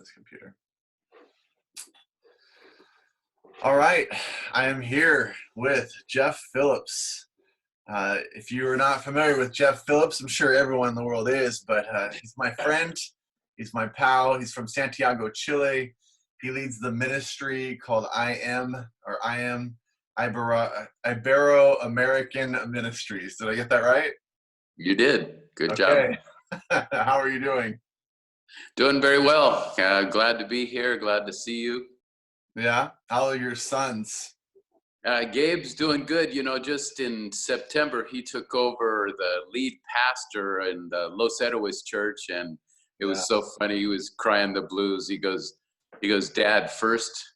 this computer. All right, I am here with Jeff Phillips. If you are not familiar with Jeff Phillips, I'm sure everyone in the world is, but he's my friend, he's my pal, he's from Santiago, Chile. He leads the ministry called Ibero-American Ministries. Did I get that right? You did. Good Okay. job. How are you doing? Doing very well. Glad to be here. Glad to see you. Yeah. How are your sons? Gabe's doing good. You know, just in September, he took over the lead pastor in the Los Héroes church, and it was so funny. He was crying the blues. He goes, Dad, first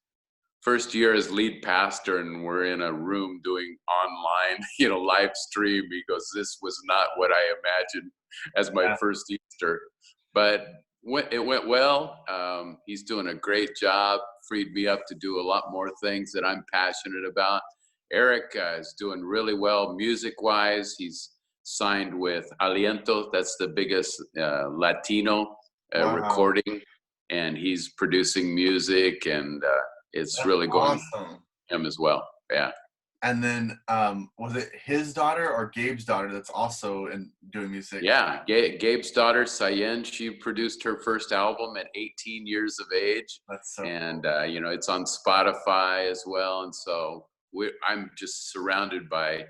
year as lead pastor, and we're in a room doing online, live stream. He goes, this was not what I imagined as my first Easter, but it went well. He's doing a great job, freed me up to do a lot more things that I'm passionate about. Eric is doing really well music-wise. He's signed with Aliento. That's the biggest Latino recording, and he's producing music, and it's really going awesome. Him as well. Yeah. And then was it his daughter or Gabe's daughter that's also doing music? Yeah, Gabe's daughter, Sayen, she produced her first album at 18 years of age. That's so and cool. it's on Spotify as well. And so I'm just surrounded by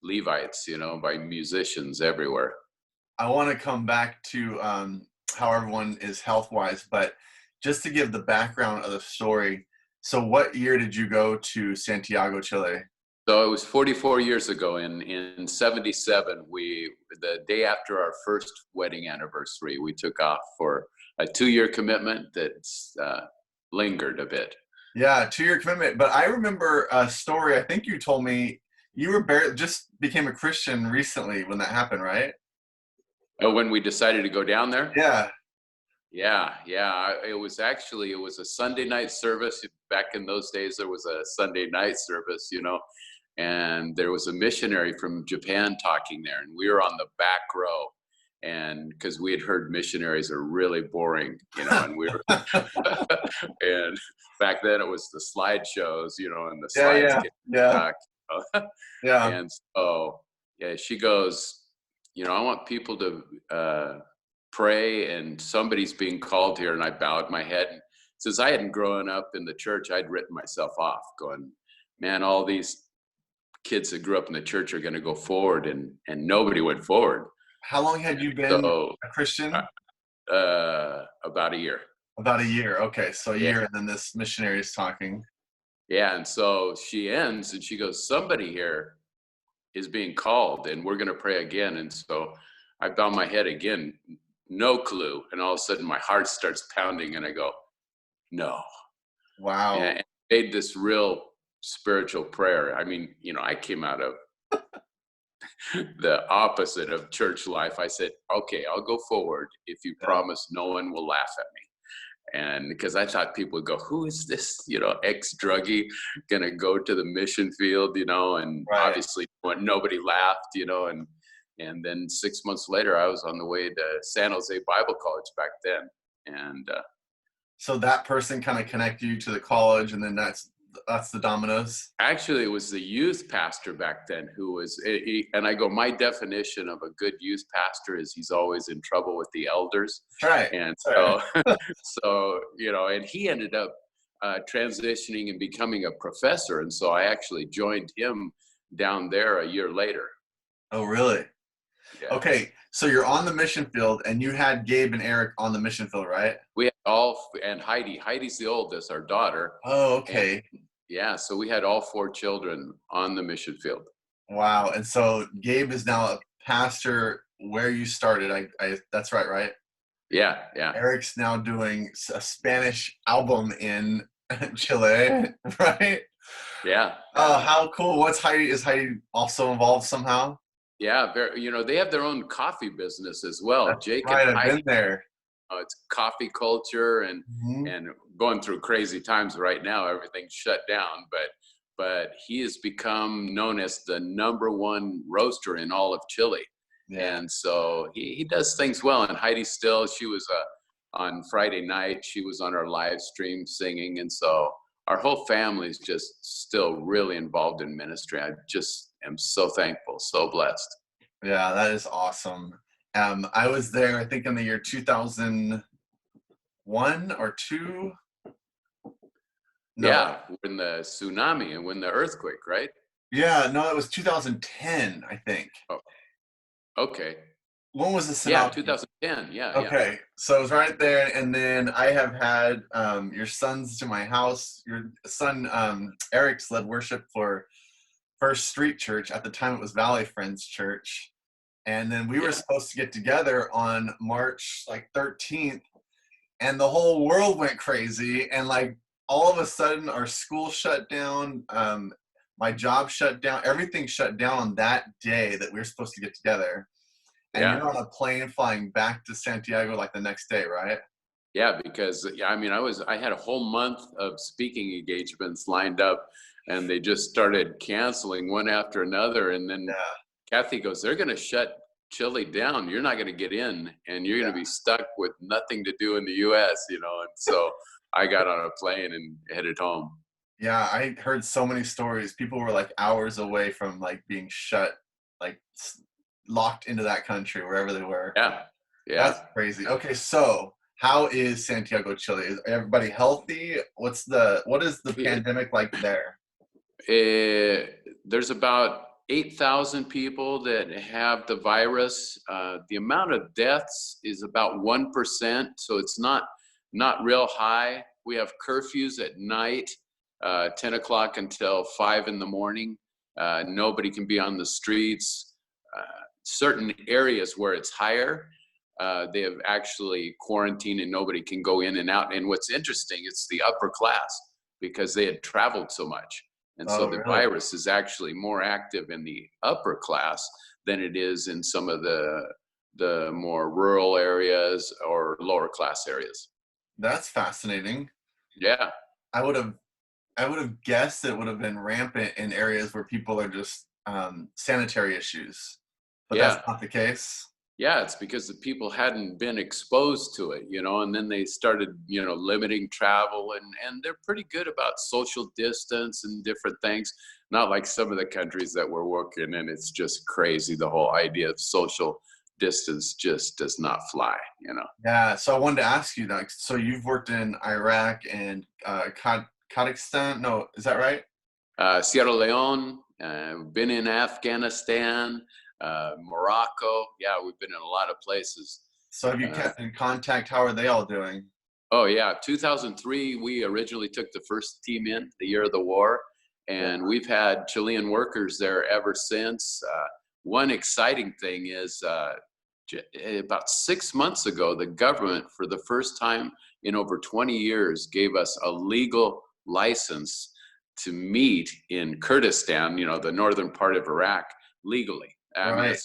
Levites, by musicians everywhere. I want to come back to how everyone is health-wise, but just to give the background of the story. So what year did you go to Santiago, Chile? So it was 44 years ago in 77, the day after our first wedding anniversary, we took off for a 2-year commitment that's lingered a bit. Yeah, 2-year commitment. But I remember a story, I think you told me you were just became a Christian recently when that happened, right? Oh, when we decided to go down there? Yeah. Yeah. It was a Sunday night service. Back in those days, there was a Sunday night service, and there was a missionary from Japan talking there, and we were on the back row, and because we had heard missionaries are really boring, and we were, and back then it was the slideshows, and the slides yeah. Yeah. And so, she goes, I want people to pray, and somebody's being called here. And I bowed my head. And since I hadn't grown up in the church, I'd written myself off, going, man, all these kids that grew up in the church are going to go forward, and nobody went forward. How long had you been a Christian? About a year. About a year. Okay. So a year, and then this missionary is talking. Yeah. And so she ends and she goes, somebody here is being called, and we're going to pray again. And so I bow my head again, no clue. And all of a sudden my heart starts pounding, and I go, no. Wow. And I made this real spiritual prayer. I mean, I came out of the opposite of church life. I said, okay, I'll go forward if you promise no one will laugh at me. And because I thought people would go, who is this, ex-druggie gonna go to the mission field, and obviously nobody laughed, and then 6 months later, I was on the way to San Jose Bible College back then. And so that person kind of connected you to the college, and then that's the dominoes? Actually, it was the youth pastor back then who was, and I go, my definition of a good youth pastor is he's always in trouble with the elders. Right. And so, and he ended up transitioning and becoming a professor. And so I actually joined him down there a year later. Oh, really? Yeah. Okay. So you're on the mission field, and you had Gabe and Eric on the mission field, right? We had and Heidi's the oldest, our daughter. Oh, okay. And, so we had all 4 children on the mission field. Wow. And so Gabe is now a pastor where you started. That's right? Yeah. Eric's now doing a Spanish album in Chile, right? Yeah. Oh, how cool. Is Heidi also involved somehow? Yeah, they have their own coffee business as well. That's Jake right, and I've Heidi, been there. It's coffee culture, and going through crazy times right now. Everything's shut down, but he has become known as the #1 roaster in all of Chile. Yeah. And so he does things well. And Heidi she was on Friday night. She was on our live stream singing. And so our whole family is just still really involved in ministry. I just am so thankful, so blessed. Yeah, that is awesome. I was there, I think, in the year 2001 or two. No. Yeah, when the tsunami and when the earthquake, right? Yeah, no, it was 2010, I think. Oh, okay. When was the Yeah, tsunami? 2010. Yeah, yeah. Okay, so it was right there, and then I have had your sons to my house. Your son Eric's led worship for First Street Church. At the time, it was Valley Friends Church, and then we were Yeah. supposed to get together on March like 13th, and the whole world went crazy, and like all of a sudden, our school shut down. My job shut down. Everything shut down on that day that we were supposed to get together. And Yeah. you're on a plane flying back to Santiago like the next day, right? Yeah, because yeah, I mean, I had a whole month of speaking engagements lined up, and they just started canceling one after another. And then Yeah, Kathy goes, "They're going to shut Chile down. You're not going to get in, and you're going to yeah. be stuck with nothing to do in the U.S." And so I got on a plane and headed home. Yeah, I heard so many stories. People were like hours away from like being shut, like locked into that country wherever they were. Yeah, That's yeah. crazy. Okay, so how is Santiago, Chile? Is everybody healthy? What is the It, pandemic like there? there's about 8,000 people that have the virus. The amount of deaths is about 1%, so it's not real high. We have curfews at night, 10 o'clock until 5 in the morning. Nobody can be on the streets. Certain areas where it's higher, they have actually quarantined and nobody can go in and out. And what's interesting, it's the upper class because they had traveled so much. And so Oh, the really? virus is actually more active in the upper class than it is in some of the more rural areas or lower class areas. That's fascinating. Yeah, I would have I would have guessed it would have been rampant in areas where people are just sanitary issues, but that's yeah. not the case. Yeah, it's because the people hadn't been exposed to it, and then they started, limiting travel and they're pretty good about social distance and different things. Not like some of the countries that we're working in. It's just crazy. The whole idea of social distance just does not fly. Yeah, so I wanted to ask you that. So you've worked in Iraq and Kurdistan. No, is that right? Sierra Leone, been in Afghanistan, Morocco. Yeah, we've been in a lot of places. So have you Uh, kept in contact? How are they all doing? Oh yeah, 2003. We originally took the first team in the year of the war, Yeah. and we've had Chilean workers there ever since. One exciting thing is about 6 months ago, the government, for the first time in over 20 years, gave us a legal license to meet in Kurdistan, the northern part of Iraq, legally. I mean, Right.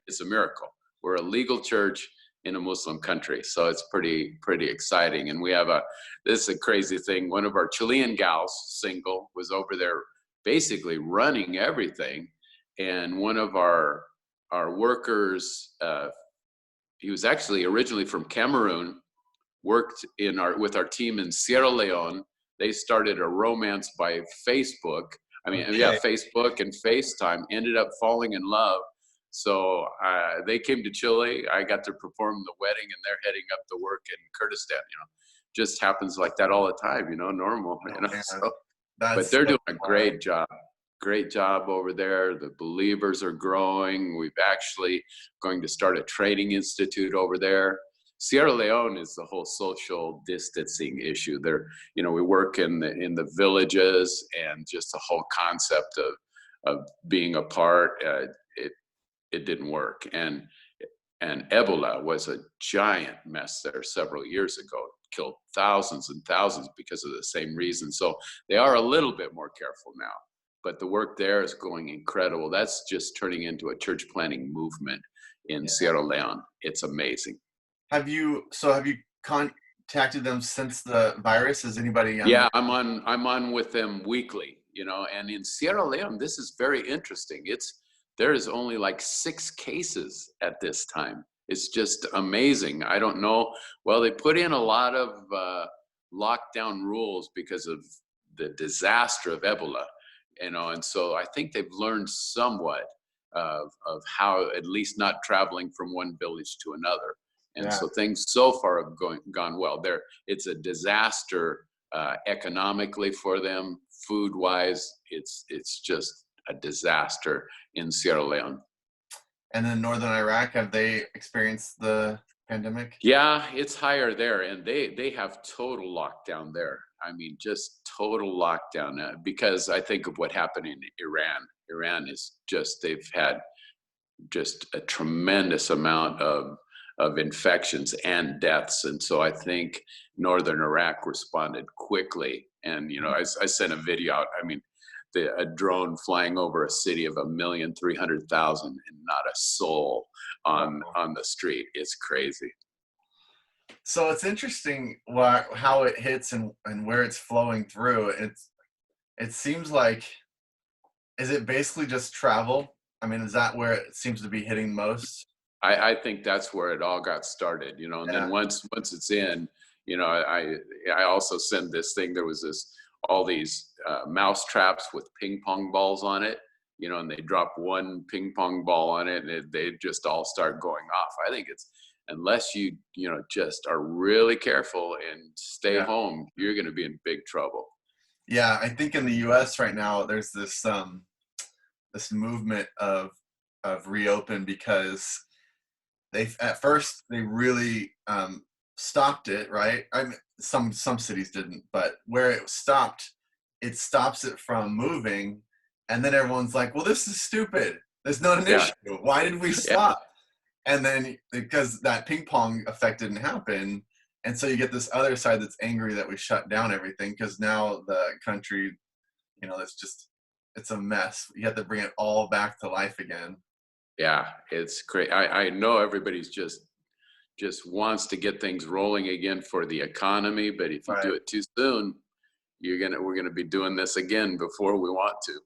it's a miracle. We're a legal church in a Muslim country. So it's pretty exciting. And we have this is a crazy thing. One of our Chilean gals, single, was over there basically running everything. And one of our workers, he was actually originally from Cameroon, worked with our team in Sierra Leone. They started a romance by Facebook. I mean, yeah, Okay. Facebook and FaceTime, ended up falling in love. So they came to Chile. I got to perform the wedding, and they're heading up to work in Kurdistan. Just happens like that all the time. Normal. Oh man, So, but that's they're so doing a wild. great job over there. The believers are growing. We've actually going to start a training institute over there. Sierra Leone is the whole social distancing issue. We work in the villages, and just the whole concept of being apart. It didn't work, and Ebola was a giant mess there several years ago. It killed thousands and thousands because of the same reason. So they are a little bit more careful now, but the work there is going incredible. That's just turning into a church planting movement in Yeah. Sierra Leone. It's amazing. Have you contacted them since the virus? Has anybody Yeah, I'm on with them weekly, and in Sierra Leone, this is very interesting. There is only like 6 cases at this time. It's just amazing. I don't know. Well, they put in a lot of lockdown rules because of the disaster of Ebola, and so I think they've learned somewhat of how at least not traveling from one village to another. And Yeah. so things so far have gone well. It's a disaster economically for them, food wise. It's just a disaster in Sierra Leone. And in northern Iraq, have they experienced the pandemic? Yeah, it's higher there, and they have total lockdown there. I mean, just total lockdown because I think of what happened in Iran. Iran is just they've had just a tremendous amount of infections and deaths, and so I think northern Iraq responded quickly. And I sent a video out. I mean, a drone flying over a city of 1,300,000 and not a soul on the street. It's crazy. So it's interesting how it hits and where it's flowing through. It seems like, is it basically just travel? I mean, is that where it seems to be hitting most? I think that's where it all got started, and Yeah. then once it's in, I also sent this thing. There was all these mouse traps with ping pong balls on it, and they drop one ping pong ball on it, and they just all start going off. I think it's unless you just are really careful and stay home, you're going to be in big trouble. Yeah, I think in the U.S. right now there's this this movement of reopen because at first they really stopped it, right? I mean, some cities didn't, but where it stopped, it stops it from moving, and then everyone's like, "Well, this is stupid. There's not an issue. Why did we stop?" And then because that ping pong effect didn't happen, and so you get this other side that's angry that we shut down everything because now the country, it's a mess. You have to bring it all back to life again. Yeah, it's great. I know everybody's just wants to get things rolling again for the economy, but if you do it too soon, we're gonna be doing this again before we want to.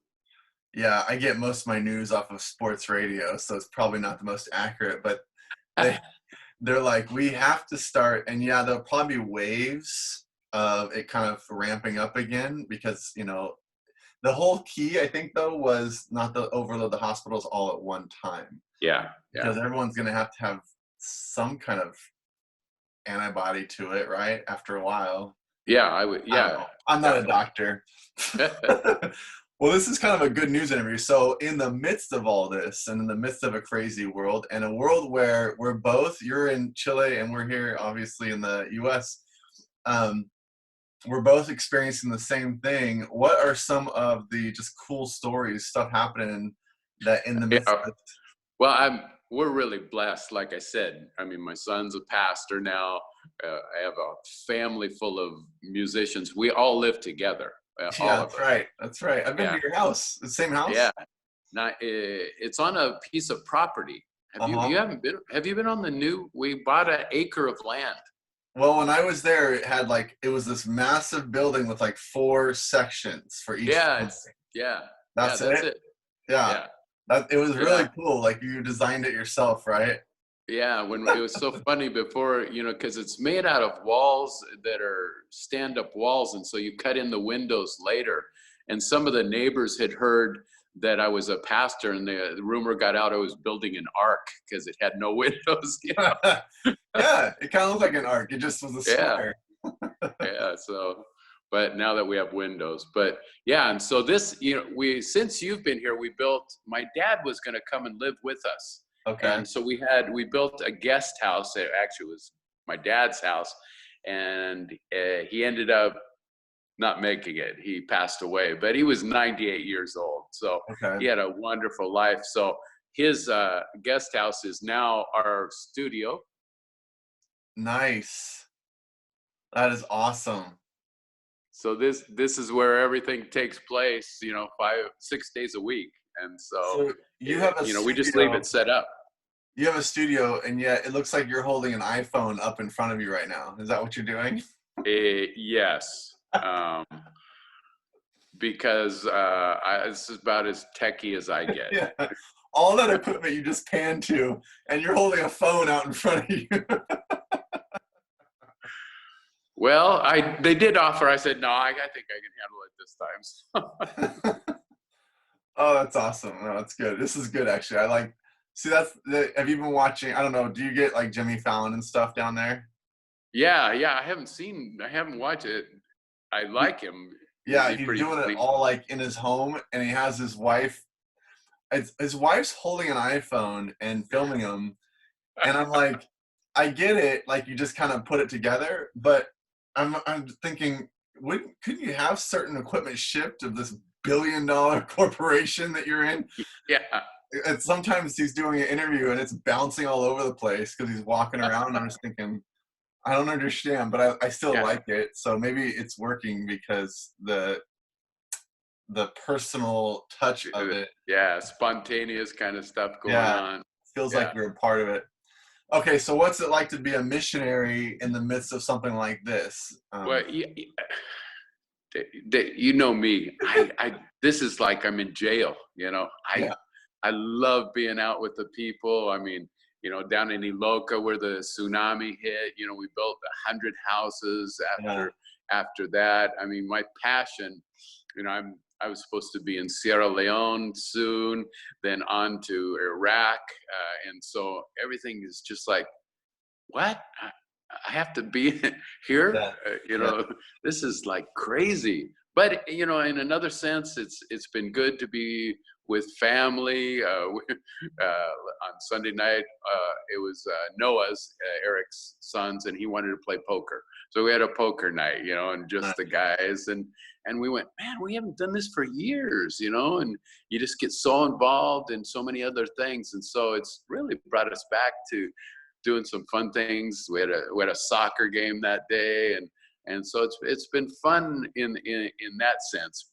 Yeah, I get most of my news off of sports radio, so it's probably not the most accurate, but they're like, we have to start, and yeah, there'll probably be waves of it kind of ramping up again because, the whole key, I think, though, was not to overload the hospitals all at one time. Yeah. Because everyone's going to have some kind of antibody to it, right? After a while. Yeah, I would. Yeah. I'm not a doctor. Well, this is kind of a good news interview. So in the midst of all this and in the midst of a crazy world and a world where you're in Chile and we're here, obviously, in the U.S., we're both experiencing the same thing. What are some of the just cool stories, stuff happening that in the midst of it? Well, we're really blessed. Like I said, I mean, my son's a pastor now. I have a family full of musicians. We all live together. That's right. That's right. I've been to your house. The same house? Yeah. It's on a piece of property. You haven't been? Have you been on the new? We bought an acre of land. Well, when I was there, it was this massive building with 4 sections for each. That's it. Yeah. It was really cool. Like you designed it yourself, right? Yeah, when it was so funny before, because it's made out of walls that are stand-up walls, and so you cut in the windows later. And some of the neighbors had heard that I was a pastor, and the rumor got out I was building an ark because it had no windows. Yeah, it kind of looked like an ark. It just was a square. Yeah. So, but now that we have windows, and so this, since you've been here, my dad was going to come and live with us. Okay. And so we built a guest house. It actually was my dad's house, and he ended up not making it. He passed away, but he was 98 years old. So he had a wonderful life. So his guest house is now our studio. Nice. That is awesome. So this is where everything takes place, 6 days a week. And so you have a we just leave it set up. You have a studio, and yet it looks like you're holding an iPhone up in front of you right now. Is that what you're doing? Yes. Because this is about as techie as I get. Yeah. all that equipment you just pan to, and you're holding a phone out in front of you. Well, they did offer. I said, no, I think I can handle it this time. Oh, that's awesome. No, that's good. This is good, actually. See, have you been watching, I don't know, do you get like Jimmy Fallon and stuff down there? Yeah. I haven't watched it. I like him. Is Yeah, he he's pretty doing it funny? all like in his home, and he has his wife. His wife's holding an iPhone and filming him, and I'm like, I get it, like you just kind of put it together, but I'm thinking, couldn't you have certain equipment shipped of this billion-dollar corporation that you're in? Yeah. And sometimes he's doing an interview and it's bouncing all over the place because he's walking around. And I'm just thinking, I don't understand, but I still Yeah. like it. So maybe it's working because the personal touch of it, Yeah. Spontaneous kind of stuff going yeah, on. feels like Yeah. you're a part of it. Okay, so what's it like to be a missionary in the midst of something like this? Well, you know me. This is like I'm in jail. Yeah, I love being out with the people. I mean, down in Iloka where the tsunami hit, we built 100 houses yeah, after that. I mean, my passion, I was supposed to be in Sierra Leone soon, then on to Iraq, and so everything is just like, what? I have to be here? yeah, yeah, This is like crazy. But in another sense, it's been good to be with family. On Sunday night, it was Noah's, Eric's sons, and he wanted to play poker. So we had a poker night, and just the guys, and we went, man, we haven't done this for years, and you just get so involved in so many other things, and so it's really brought us back to doing some fun things. We had a soccer game that day, and so it's been fun in that sense.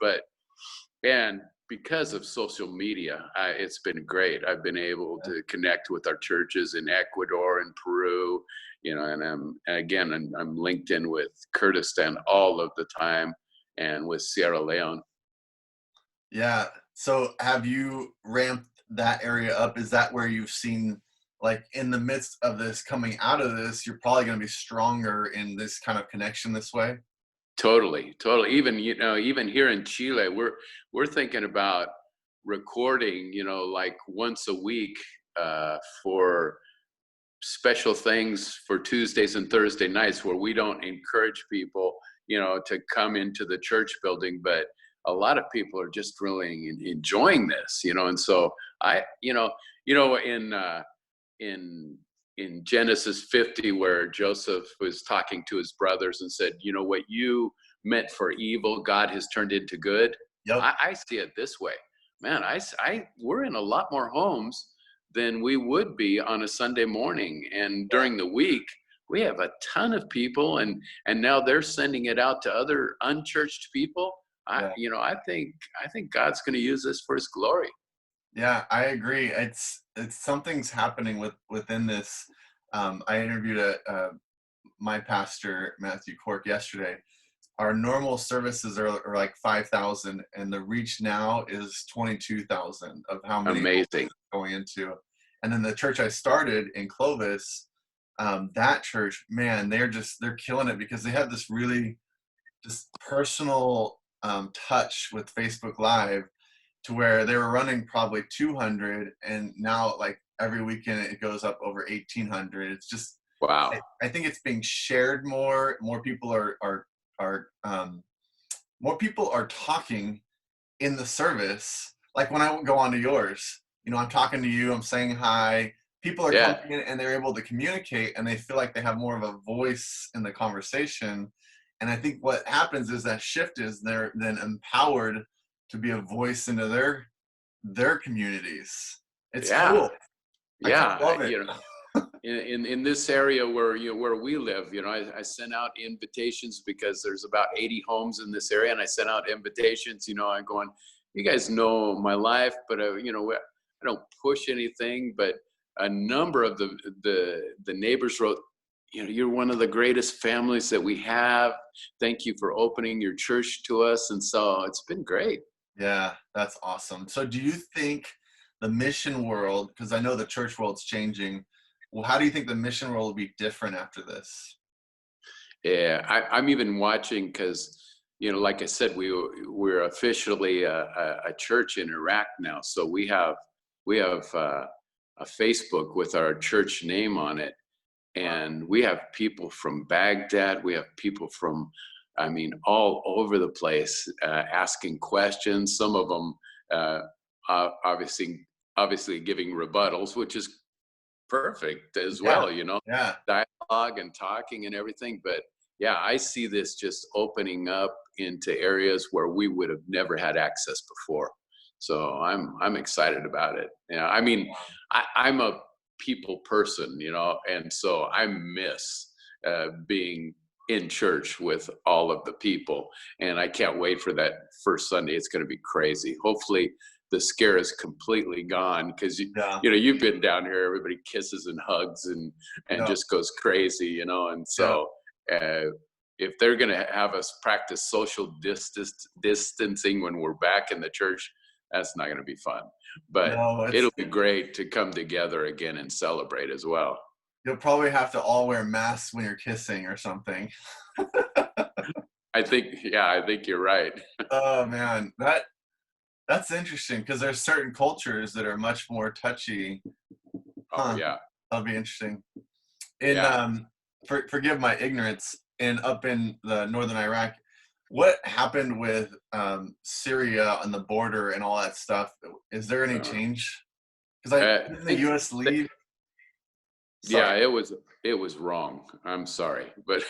And because of social media, it's been great. I've been able to connect with our churches in Ecuador and Peru, and I'm linked in with Kurdistan all of the time, and with Sierra Leone. yeah. So have you ramped that area up? Is that where you've seen, like in the midst of this, coming out of this, you're probably going to be stronger in this kind of connection this way? Totally. Even here in Chile, we're thinking about recording, like once a week, for special things for Tuesdays and Thursday nights, where we don't encourage people, to come into the church building, but a lot of people are just really enjoying this, and so in Genesis 50, where Joseph was talking to his brothers and said, what you meant for evil, God has turned into good. Yep. I see it this way, man. We're in a lot more homes than we would be on a Sunday morning, and Yeah. during the week we have a ton of people, and now they're sending it out to other unchurched people. Yeah. I think God's going to use this for His glory. Yeah, I agree. It's something's happening within this. I interviewed my pastor Matthew Cork yesterday. Our normal services are like 5,000, and the reach now is 22,000 of how many Amazing. going into. And then the church I started in Clovis, that church, man, they're killing it because they have this really just personal touch with Facebook Live, to where they were running probably 200, and now like every weekend it goes up over 1,800. It's just, Wow. I think it's being shared more. More people more people are talking in the service. Like when I go onto yours, I'm talking to you, I'm saying hi. People are Yeah. coming in and they're able to communicate, and they feel like they have more of a voice in the conversation. And I think what happens is that shift is they're then empowered to be a voice into their communities. It's Yeah. cool. I kind of Yeah. love it. In this area where where we live, I sent out invitations because there's about 80 homes in this area, and I sent out invitations. I'm going, you guys know my life, but I don't push anything. But a number of the neighbors wrote, you're one of the greatest families that we have. Thank you for opening your church to us, and so it's been great. Yeah, that's awesome. So do you think the mission world, because I know the church world's changing. Well, how do you think the mission world will be different after this? Yeah, I'm even watching because, like I said, we're officially a church in Iraq now. So we have a Facebook with our church name on it, and we have people from Baghdad. We have people from, I mean, all over the place asking questions. Some of them obviously giving rebuttals, which is perfect as Yeah, well, yeah, dialogue and talking and everything. But yeah, I see this just opening up into areas where we would have never had access before. So I'm excited about it. Yeah, I mean, I'm a people person, and so I miss being in church with all of the people, and I can't wait for that first Sunday. It's going to be crazy. Hopefully the scare is completely gone, because yeah, you've been down here, everybody kisses and hugs and yeah, just goes crazy, and yeah. so if they're going to have us practice social distancing when we're back in the church, that's not going to be fun. But No, it'll be great to come together again and celebrate as well. you'll probably have to all wear masks when you're kissing or something. I think you're right. Oh man, that's interesting because there's certain cultures that are much more touchy. Oh Huh. yeah, That'll be interesting. In yeah. forgive my ignorance, in up in the northern Iraq, what happened with Syria on the border and all that stuff? Is there any Uh, change? Because I didn't the think U.S. leave? Sorry. Yeah, it was wrong. I'm sorry, but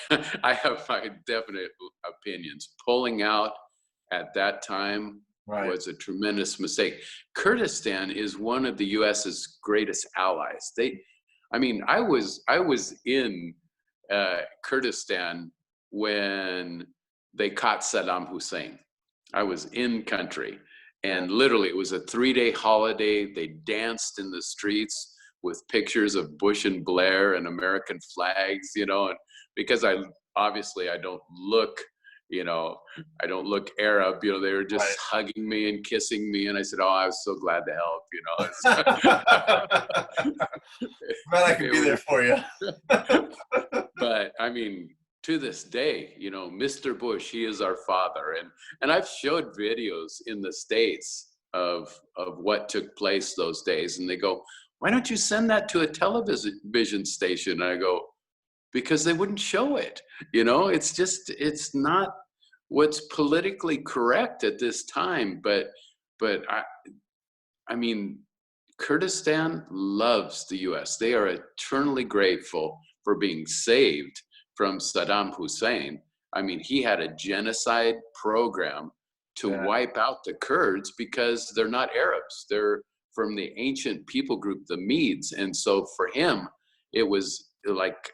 I have my definite opinions. Pulling out at that time Right. was a tremendous mistake. Kurdistan is one of the US's greatest allies. I mean, I was in Kurdistan when they caught Saddam Hussein. I was in country, Yeah. and literally it was a 3-day holiday. They danced in the streets with pictures of Bush and Blair and American flags, and because I don't look, I don't look Arab, they were just Right. hugging me and kissing me. And I said, oh, I was so glad to help, Glad I could it be there was, for you. but I mean, to this day, Mr. Bush, he is our father. And I've showed videos in the States of what took place those days. And they go, why don't you send that to a television station? And I go, because they wouldn't show it. It's not what's politically correct at this time. But I mean, Kurdistan loves the US. They are eternally grateful for being saved from Saddam Hussein. I mean, he had a genocide program to Yeah. wipe out the Kurds because they're not Arabs. They're from the ancient people group, the Medes. And so for him, it was like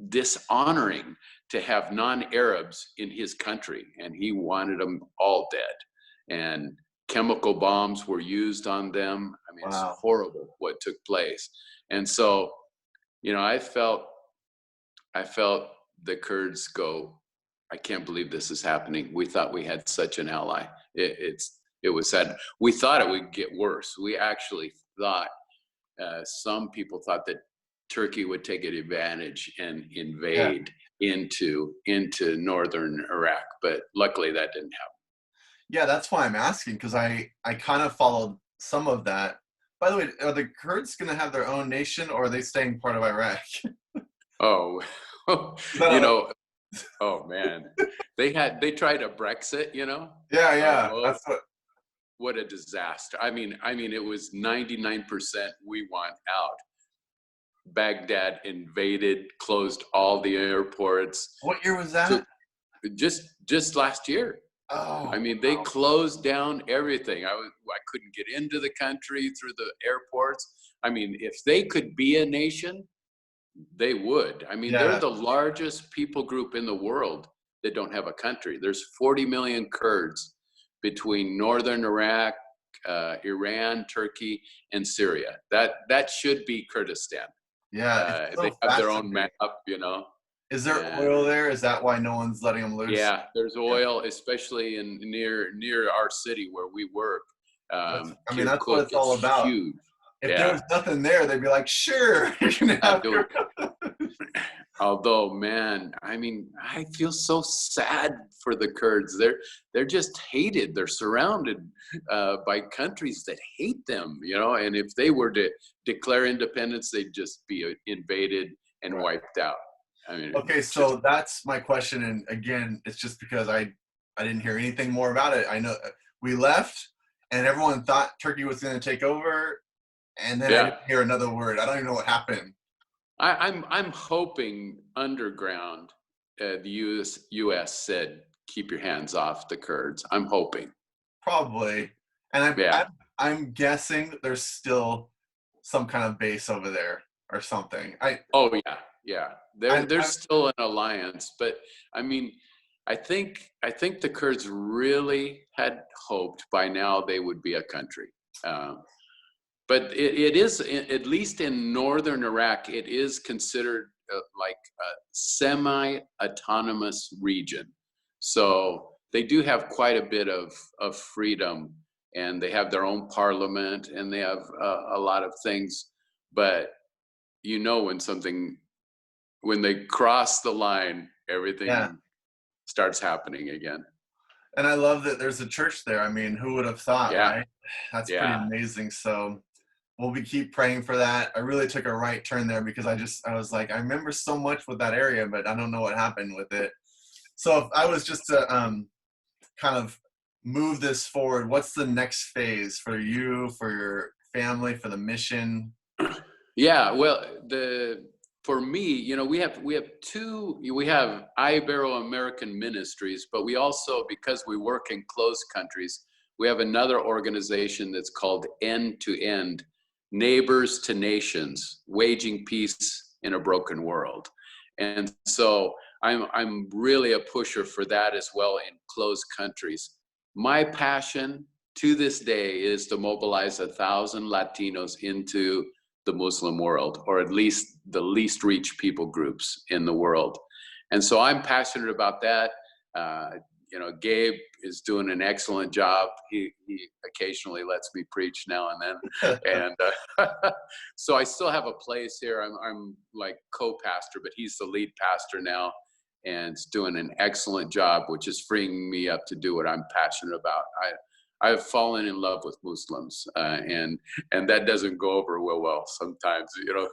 dishonoring to have non-Arabs in his country, and he wanted them all dead. And chemical bombs were used on them. I mean, it's Wow. horrible what took place. And so, I felt the Kurds go, I can't believe this is happening. We thought we had such an ally. It was sad. We thought it would get worse. We actually thought, some people thought that Turkey would take advantage and Yeah. invade into northern Iraq, but luckily that didn't happen. Yeah, that's why I'm asking, because I kind of followed some of that. By the way, are the Kurds going to have their own nation, or are they staying part of Iraq? Oh, Is that you a, know, oh man, they tried a Brexit, yeah, yeah, oh, that's what. what a disaster. I mean, it was 99% we want out. Baghdad invaded, closed all the airports. What year was So that? just last year. I Oh, mean, they wow. closed down everything. I couldn't get into the country through the airports. I mean, if they could be a nation, they would. I mean, they're Yeah, the largest people group in the world that don't have a country. There's 40 million Kurds between northern Iraq, Iran, Turkey, and Syria. That should be Kurdistan. yeah. It's They so have their own fascinating. map. Is there And oil there? Is that why no one's letting them loose? yeah, there's Yeah, oil, especially in near our city where we work. I mean, that's what Kirkuk it's all is about. huge. If there Yeah, was nothing there, they'd be like, sure, you can have dude. Although, man, I mean, I feel so sad for the Kurds. They're just hated. They're surrounded by countries that hate them, you know. And if they were to declare independence, they'd just be invaded and wiped out. I mean, Okay, just so that's my question, and again, it's just because I didn't hear anything more about it. I know we left, and everyone thought Turkey was going to take over, and then I yeah. didn't hear another word. I don't even know what happened. I'm hoping underground, the U.S. said keep your hands off the Kurds. I'm hoping. Probably, and Yeah. I'm guessing that there's still some kind of base over there or something. Oh yeah, yeah. There's I still an alliance, but I mean, I think the Kurds really had hoped by now they would be a country. But it is, at least in northern Iraq, it is considered like a semi-autonomous region. So they do have quite a bit of freedom, and they have their own parliament, and they have a lot of things. But you know, when they cross the line, yeah, everything starts happening again. and I love that there's a church there. I mean, who would have thought, Yeah, right? That's pretty yeah. amazing. So we'll be keep praying for that. I really took a right turn there because I was like, I remember so much with that area, but I don't know what happened with it. So if I was just to kind of move this forward, what's the next phase for you, for your family, for the mission? Yeah, well, for me, you know, we have Ibero-American ministries, but we also, because we work in closed countries, we have another organization that's called End to End, Neighbors to Nations, Waging Peace in a Broken World. And so I'm really a pusher for that as well in closed countries. My passion to this day is to mobilize 1,000 Latinos into the Muslim world, or at least the least reached people groups in the world. And so I'm passionate about that. You know, Gabe is doing an excellent job. He occasionally lets me preach now and then. And so I still have a place here. I'm like co-pastor, but he's the lead pastor now, and is doing an excellent job, which is freeing me up to do what I'm passionate about. I've fallen in love with Muslims, and that doesn't go over well sometimes. You know,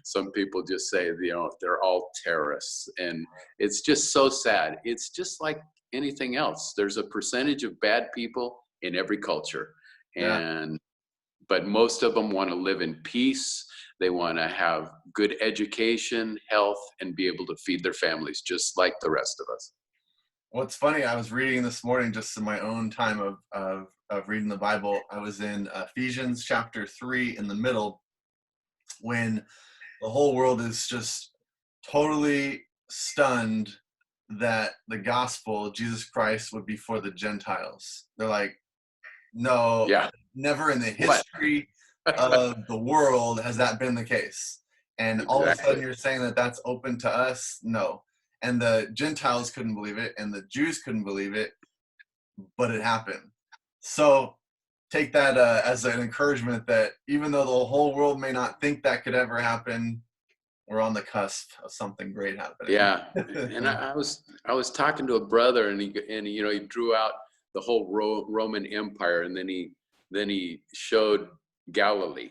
some people just say, you know, they're all terrorists, and it's just so sad. It's just like anything else. There's a percentage of bad people in every culture, Yeah. but most of them want to live in peace. They want to have good education, health, and be able to feed their families just like the rest of us. What's funny, I was reading this morning just in my own time of reading the Bible. I was in Ephesians chapter 3 in the middle when the whole world is just totally stunned that the gospel, Jesus Christ, would be for the Gentiles. They're like, no, Yeah. never in the What? history of the world has that been the case. And all of a sudden Exactly. you're saying that that's open to us? No. And the Gentiles couldn't believe it, and the Jews couldn't believe it, but it happened. So take that as an encouragement that even though the whole world may not think that could ever happen, we're on the cusp of something great happening. Yeah, and I was talking to a brother, and he you know, he drew out the whole Roman Empire, and then he showed Galilee,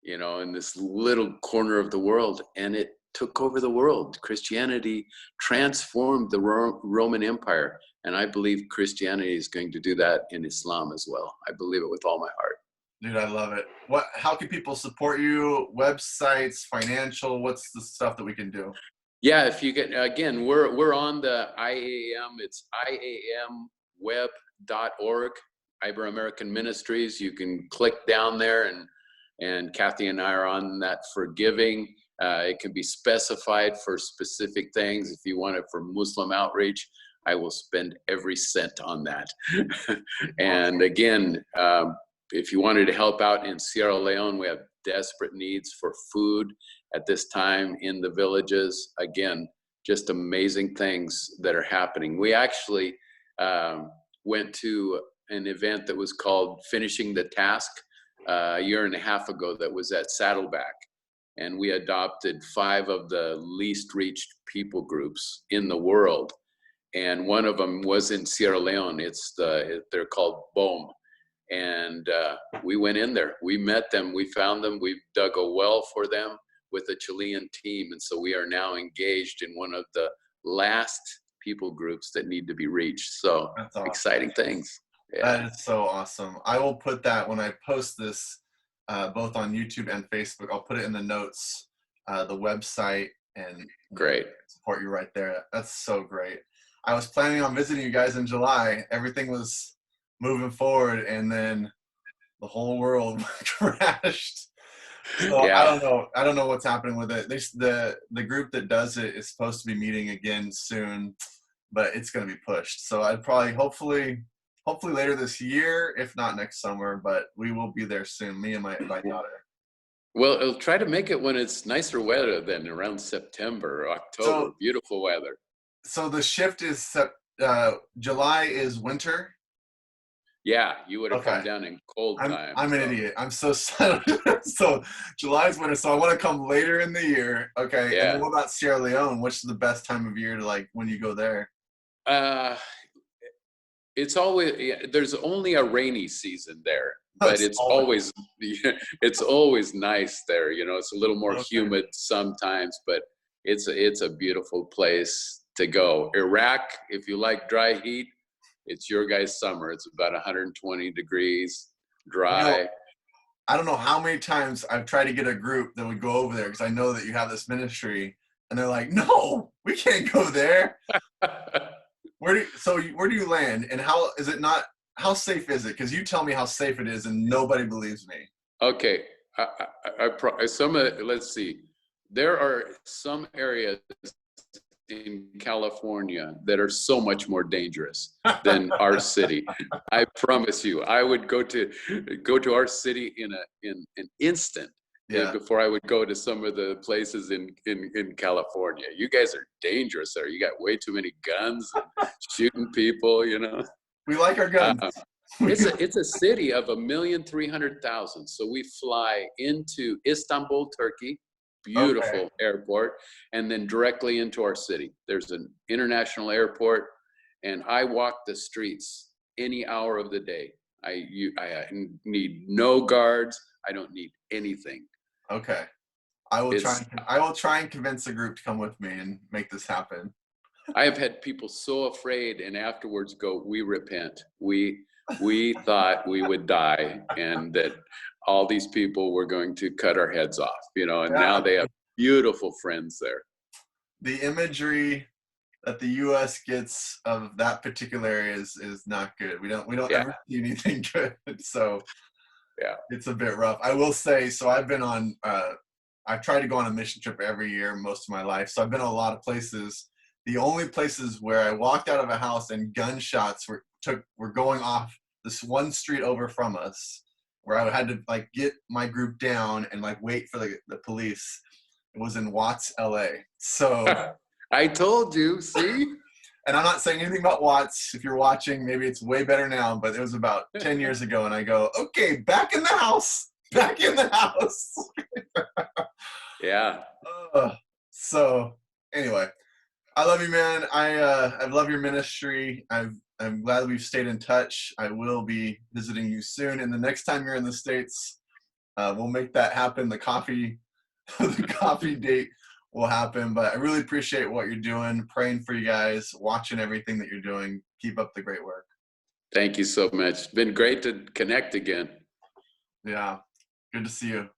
you know, in this little corner of the world, and it took over the world. Christianity transformed the Roman Empire, and I believe Christianity is going to do that in Islam as well. I believe it with all my heart. Dude, I love it. How can people support you? Websites, financial, what's the stuff that we can do? Yeah, if you get, again, we're on the IAM. It's iamweb.org, Ibero-American Ministries. You can click down there, and Kathy and I are on that for giving. It can be specified for specific things. If you want it for Muslim outreach, I will spend every cent on that. And again, if you wanted to help out in Sierra Leone, we have desperate needs for food at this time in the villages. Again, just amazing things that are happening. We actually went to an event that was called Finishing the Task a year and a half ago that was at Saddleback. And we adopted 5 of the least reached people groups in the world. And one of them was in Sierra Leone. They're called BOM. And we went in there. We met them. We found them. We dug a well for them with a Chilean team. And so we are now engaged in one of the last people groups that need to be reached. So That's awesome. Exciting things. Yeah. That is so awesome. I will put that when I post this, both on YouTube and Facebook. I'll put it in the notes, the website, and Great. Support you right there. That's so great. I was planning on visiting you guys in July. Everything was moving forward, and then the whole world crashed. So Yeah. I don't know what's happening with it. The group that does it is supposed to be meeting again soon, but it's going to be pushed. So I'd probably hopefully later this year, if not next summer, but we will be there soon. Me and my daughter. Well, it'll try to make it when it's nicer weather than around September or October. So, beautiful weather. So the shift is July is winter. Yeah, you would have Okay. come down in cold time. I'm an idiot. I'm so sad. So July's winter. So I want to come later in the year. Okay. Yeah. And then what about Sierra Leone? Which is the best time of year to like when you go there? It's always, there's only a rainy season there, but it's always nice there. You know, it's a little more humid sometimes, but it's a beautiful place to go. Iraq, if you like dry heat, it's your guys' summer. It's about 120 degrees, dry. You know, I don't know how many times I've tried to get a group that would go over there because I know that you have this ministry, and they're like, "No, we can't go there." Where do you land, and how is it not? How safe is it? Because you tell me how safe it is, and nobody believes me. Okay, let's see. There are some areas in California that are so much more dangerous than our city. I promise you, I would go to our city in an instant. Yeah. Before I would go to some of the places in California. You guys are dangerous there. You got way too many guns and shooting people, you know. We like our guns. It's a city of 1,300,000. So we fly into Istanbul, Turkey, beautiful airport, and then directly into our city. There's an international airport, and I walk the streets any hour of the day. I need no guards. I don't need anything. Okay. I will try and convince a group to come with me and make this happen. I have had people so afraid and afterwards go, "We repent. We thought we would die and that all these people were going to cut our heads off, you know, and now they have beautiful friends there." The imagery that the US gets of that particular area is not good. We don't ever see anything good. So yeah, it's a bit rough. I will say, so I've been on I've tried to go on a mission trip every year most of my life. So I've been to a lot of places. The only places where I walked out of a house and gunshots were going off this one street over from us, where I had to like get my group down and like wait for the police. It was in Watts, LA. So I told you, see? And I'm not saying anything about Watts. If you're watching, maybe it's way better now, but it was about 10 years ago. And I go, okay, back in the house. Yeah. So anyway, I love you, man. I love your ministry. I'm glad we've stayed in touch. I will be visiting you soon. And the next time you're in the States, we'll make that happen. The coffee date will happen. But I really appreciate what you're doing, praying for you guys, watching everything that you're doing. Keep up the great work. Thank you so much. It's been great to connect again. Yeah. Good to see you.